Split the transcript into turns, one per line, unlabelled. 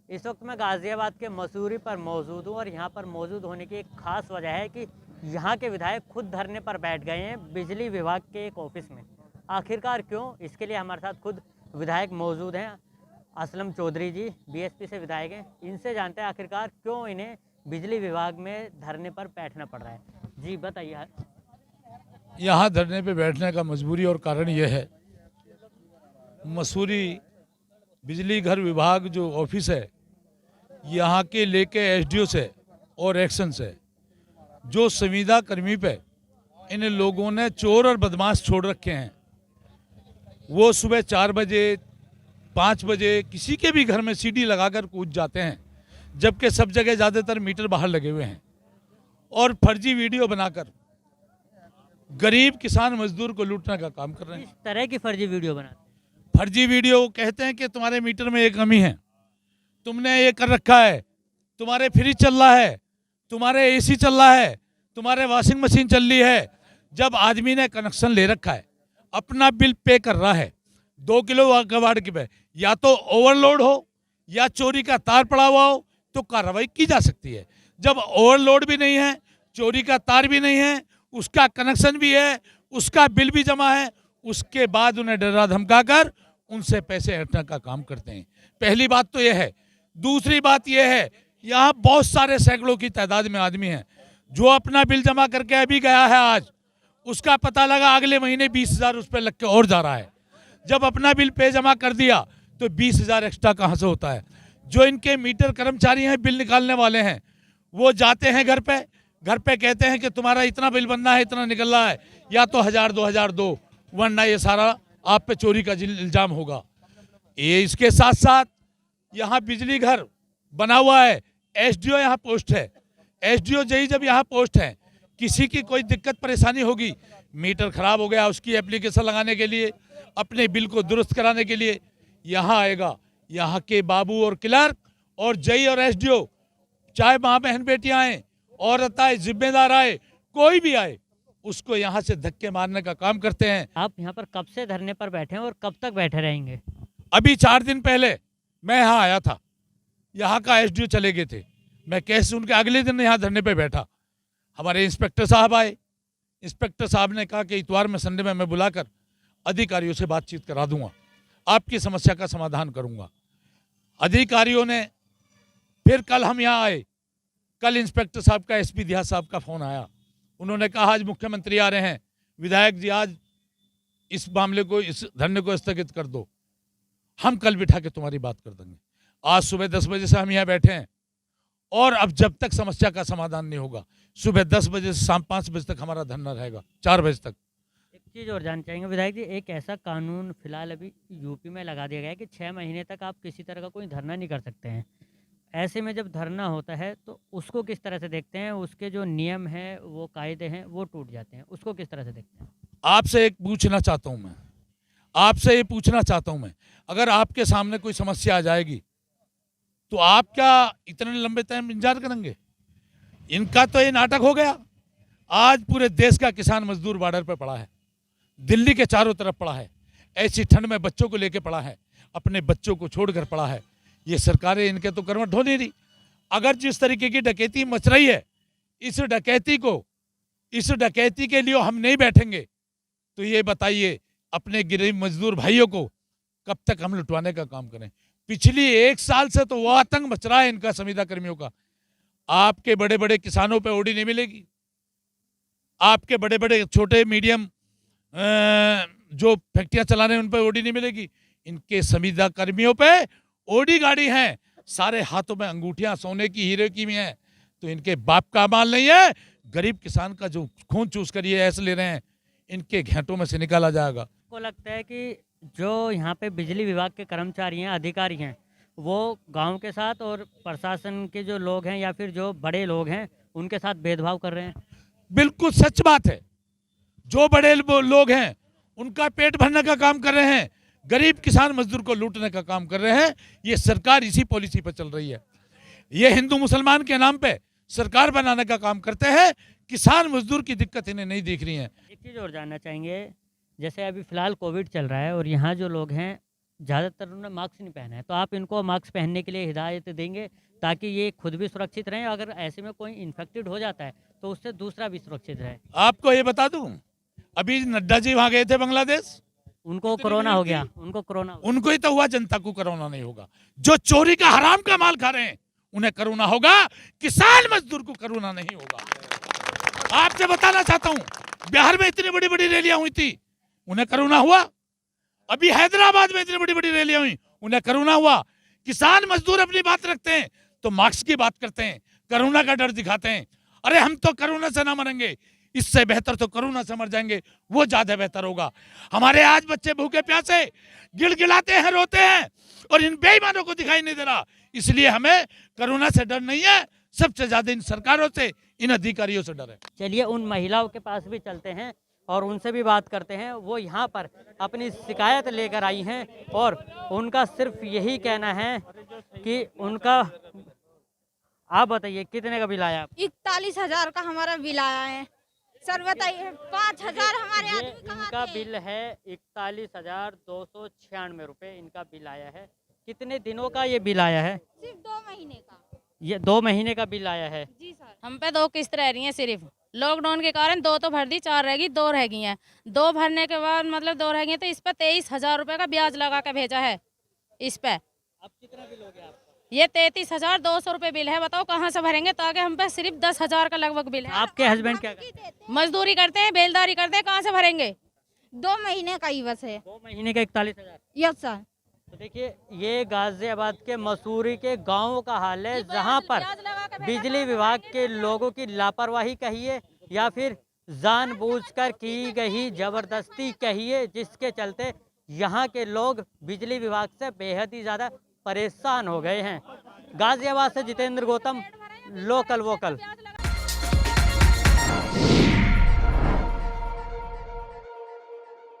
इस वक्त मैं गाज़ियाबाद के मसूरी पर मौजूद हूँ और यहाँ पर मौजूद होने की एक ख़ास वजह है कि यहाँ के विधायक खुद धरने पर बैठ गए हैं बिजली विभाग के एक ऑफिस में। आखिरकार क्यों, इसके लिए हमारे साथ खुद विधायक मौजूद हैं। असलम चौधरी जी बीएसपी से विधायक हैं, इनसे जानते हैं आखिरकार क्यों इन्हें बिजली विभाग में धरने पर बैठना पड़ रहा है। जी बताइए।
यहाँ धरने पे बैठने का मजबूरी और कारण यह है, मसूरी बिजली घर विभाग जो ऑफिस है यहाँ के लेके एसडीओ से और एक्शन से जो संविदा कर्मी पे इन लोगों ने चोर और बदमाश छोड़ रखे हैं। वो सुबह 4 बजे 5 बजे किसी के भी घर में सीढ़ी लगाकर कूद जाते हैं, जबकि सब जगह ज़्यादातर मीटर बाहर लगे हुए हैं और फर्जी वीडियो बनाकर गरीब किसान मजदूर को लूटने का काम कर रहे हैं।
इस तरह की फर्जी वीडियो बनाते हैं।
फर्जी वीडियो कहते हैं कि तुम्हारे मीटर में एक कमी है, तुमने ये कर रखा है, तुम्हारे फ्रिज चल रहा है, तुम्हारे एसी चल रहा है, तुम्हारे वॉशिंग मशीन चल रही है। जब आदमी ने कनेक्शन ले रखा है, अपना बिल पे कर रहा है 2 किलो वाट की पे, या तो ओवरलोड हो या चोरी का तार पड़ा हुआ हो तो कार्रवाई की जा सकती है। जब ओवरलोड भी नहीं है, चोरी का तार भी नहीं है, उसका कनेक्शन भी है, उसका बिल भी जमा है, उसके बाद उन्हें डरा धमका कर उनसे पैसे हटने का काम करते हैं। पहली बात तो यह है। दूसरी बात यह है, यहाँ बहुत सारे सैकड़ों की तादाद में आदमी हैं जो अपना बिल जमा करके अभी गया है, आज उसका पता लगा अगले महीने 20,000 उस पर लग के और जा रहा है। जब अपना बिल पे जमा कर दिया तो 20,000 एक्स्ट्रा कहाँ से होता है। जो इनके मीटर कर्मचारी हैं, बिल निकालने वाले हैं, वो जाते हैं घर पे कहते हैं कि तुम्हारा इतना बिल बनना है, इतना निकल रहा है, या तो 1,000 दो, वरना ये सारा आप पे चोरी का इल्जाम होगा। ये इसके साथ साथ यहाँ बिजली घर बना हुआ है, एसडीओ यहाँ पोस्ट है, एसडीओ जई जब यहाँ पोस्ट है, किसी की कोई दिक्कत परेशानी होगी, मीटर खराब हो गया, उसकी एप्लीकेशन लगाने के लिए, अपने बिल को दुरुस्त कराने के लिए यहाँ आएगा। यहाँ के बाबू और क्लर्क और जई और एसडीओ, चाहे माँ बहन बेटियां आए, औरत आए, जिम्मेदार आए, कोई भी आए, उसको यहाँ से धक्के मारने का काम करते हैं।
आप यहाँ पर कब से धरने पर बैठे हैं और कब तक बैठे रहेंगे?
अभी 4 दिन पहले मैं यहाँ आया था, यहाँ का एसडीओ चले गए थे, मैं कैसे उनके अगले दिन यहाँ धरने पे बैठा। हमारे इंस्पेक्टर साहब आए, इंस्पेक्टर साहब ने कहा कि इतवार में संडे में मैं बुलाकर अधिकारियों से बातचीत करा दूंगा, आपकी समस्या का समाधान करूंगा। अधिकारियों ने फिर कल हम यहाँ आए, कल इंस्पेक्टर साहब का एसपी दिया साहब का फोन आया, उन्होंने कहा आज मुख्यमंत्री आ रहे हैं, विधायक जी आज इस मामले को, इस धरने को स्थगित कर दो, हम कल बिठा के तुम्हारी बात कर देंगे। आज सुबह 10 बजे से हम यहाँ बैठे हैं और अब जब तक समस्या का समाधान नहीं होगा, सुबह 10 बजे से शाम 5 बजे तक हमारा धरना रहेगा, 4 बजे तक।
एक चीज़ और जानना चाहेंगे विधायक जी, एक ऐसा कानून फिलहाल अभी यूपी में लगा दिया गया है कि 6 महीने तक आप किसी तरह का कोई धरना नहीं कर सकते हैं। ऐसे में जब धरना होता है तो उसको किस तरह से देखते हैं? उसके जो नियम हैं, वो कायदे हैं, वो टूट जाते हैं, उसको किस तरह से देखते हैं?
आपसे एक पूछना चाहता हूं मैं, आपसे ये पूछना चाहता हूं मैं, अगर आपके सामने कोई समस्या आ जाएगी तो आप क्या इतने लंबे टाइम इंतजार करेंगे? इनका तो ये नाटक हो गया। आज पूरे देश का किसान मजदूर बॉर्डर पर पड़ा है, दिल्ली के चारों तरफ पड़ा है, ऐसी ठंड में बच्चों को लेके पड़ा है, अपने बच्चों को छोड़कर पड़ा है। ये सरकारें इनके तो करवट हो नहीं रही। अगर जिस तरीके की डकैती मच रही है, इस डकैती के लिए हम नहीं बैठेंगे तो ये बताइए अपने गरीब मजदूर भाइयों को कब तक हम लुटवाने का काम करें? पिछली 1 साल से तो वो आतंक मच रहा है इनका, संविदा कर्मियों का। आपके बड़े बड़े किसानों पे ओडी नहीं मिलेगी, आपके बड़े बड़े छोटे मीडियम जो फैक्ट्रियां चला रहे हैं उन पे ओडी नहीं मिलेगी। इनके संविदा कर्मियों पे ओडी गाड़ी हैं, सारे हाथों में अंगूठियां सोने की, हीरे की भी हैं, तो इनके बाप का माल नहीं है। गरीब किसान का जो खून चूस कर ये ऐसे ले रहे हैं, इनके घेंटों में से निकाला जाएगा।
आपको लगता है कि जो यहाँ पे बिजली विभाग के कर्मचारी हैं, अधिकारी हैं, वो गांव के साथ और प्रशासन के जो लोग हैं या फिर जो बड़े लोग हैं उनके साथ भेदभाव कर रहे हैं?
बिल्कुल सच बात है। जो बड़े लोग हैं उनका पेट भरने का काम कर रहे हैं, गरीब किसान मजदूर को लूटने का काम कर रहे हैं। ये सरकार इसी पॉलिसी पर चल रही है। ये हिंदू मुसलमान के नाम पे सरकार बनाने का काम करते हैं, किसान मजदूर की दिक्कत इन्हें नहीं दिख रही है।
एक चीज़ और जानना चाहेंगे, जैसे अभी फ़िलहाल कोविड चल रहा है और यहाँ जो लोग हैं ज़्यादातर उन्होंने मास्क नहीं पहना है, तो आप इनको मास्क पहनने के लिए हिदायत देंगे ताकि ये खुद भी सुरक्षित रहें, अगर ऐसे में कोई इन्फेक्टेड हो जाता है तो उससे दूसरा भी सुरक्षित रहे।
आपको ये बता दूं, अभी नड्डा जी वहां गए थे बांग्लादेश,
उनको
कितनी
कोरोना
भीड़
हो
थी?
गया, उनको कोरोना हो गया।
उनको ही तो हुआ, जनता को कोरोना नहीं होगा। जो चोरी का हराम का माल खा रहे हैं उन्हें कोरोना होगा, किसान मजदूर को कोरोना नहीं होगा। आपसे बताना चाहता हूं, बिहार में इतनी बड़ी बड़ी रैलियां हुई थी, उन्हें कोरोना हुआ। अभी हैदराबाद में इतनी बड़ी बड़ी रैलियां हुई, उन्हें कोरोना हुआ। किसान मजदूर अपनी बात रखते हैं तो मास्क की बात करते हैं, कोरोना का डर दिखाते हैं। अरे हम तो कोरोना से ना मरेंगे, इससे बेहतर तो कोरोना से मर जाएंगे, वो ज्यादा बेहतर होगा। हमारे आज बच्चे भूखे प्यासे गिड़गिड़ाते हैं, रोते हैं, और इन बेईमानों को दिखाई नहीं दे रहा। इसलिए हमें कोरोना से डर नहीं है, सबसे ज्यादा इन सरकारों से, इन अधिकारियों से डर है।
चलिए उन महिलाओं के पास भी चलते हैं और उनसे भी बात करते हैं। वो यहाँ पर अपनी शिकायत लेकर आई हैं और उनका सिर्फ यही कहना है कि उनका, आप बताइए कितने का बिल आया?
41,000 का हमारा बिल आया है। सर बताइए 5,000 हमारे
ये
आदमी कहाँ
इनका
थे?
बिल है 41,296 रुपये इनका बिल आया है। कितने दिनों का ये बिल आया है?
सिर्फ 2 महीने का।
ये 2 महीने का बिल आया है।
जी सर।
हम पे 2 किस्त रह रही हैं सिर्फ। लॉकडाउन के कारण 2 तो भर दी, 4 रह गई, 2 रह गई हैं। 2 भरने के बाद मतलब 2 रह गई हैं, तो इस पर 23,000 रुपये का ब्याज लगा के भेजा है इस पे।
अब कितना बिल हो गया आपका?
ये 33,200 रुपये बिल है। बताओ कहाँ से भरेंगे, ताकि हम पे सिर्फ 10,000 का लगभग बिल है।
आपके हस्बैंड क्या करते हैं?
मजदूरी करते हैं, बेलदारी करते हैं, कहाँ से भरेंगे?
2 महीने का ही बस है।
2 महीने का 41,000।
Yes sir.
तो देखिए ये गाजियाबाद के मसूरी के गांवों का हाल है, जहां पर
ब्याज लगा के भेजा
बिजली विभाग के लोगों की लापरवाही कहिए या फिर जानबूझकर की गई जबरदस्ती कहिए, जिसके चलते यहाँ के लोग बिजली विभाग से बेहद ही ज़्यादा परेशान हो गए हैं। गाजियाबाद से जितेंद्र गौतम, लोकल वोकल।